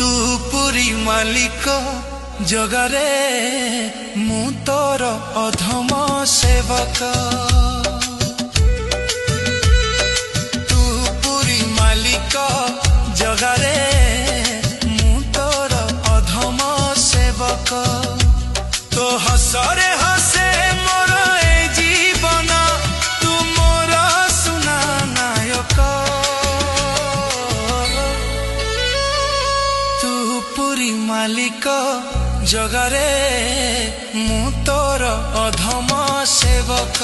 तू पुरी मालिक जगारे मु तोर अधम सेवक। तू पुरी मालिक जगारे मु तोर अधम सेवक। तो हसरे हसे मोर ए जीवन तू मोर सुना नायक। तू पुरी मालिक जगारे मु तोर अधम सेवक।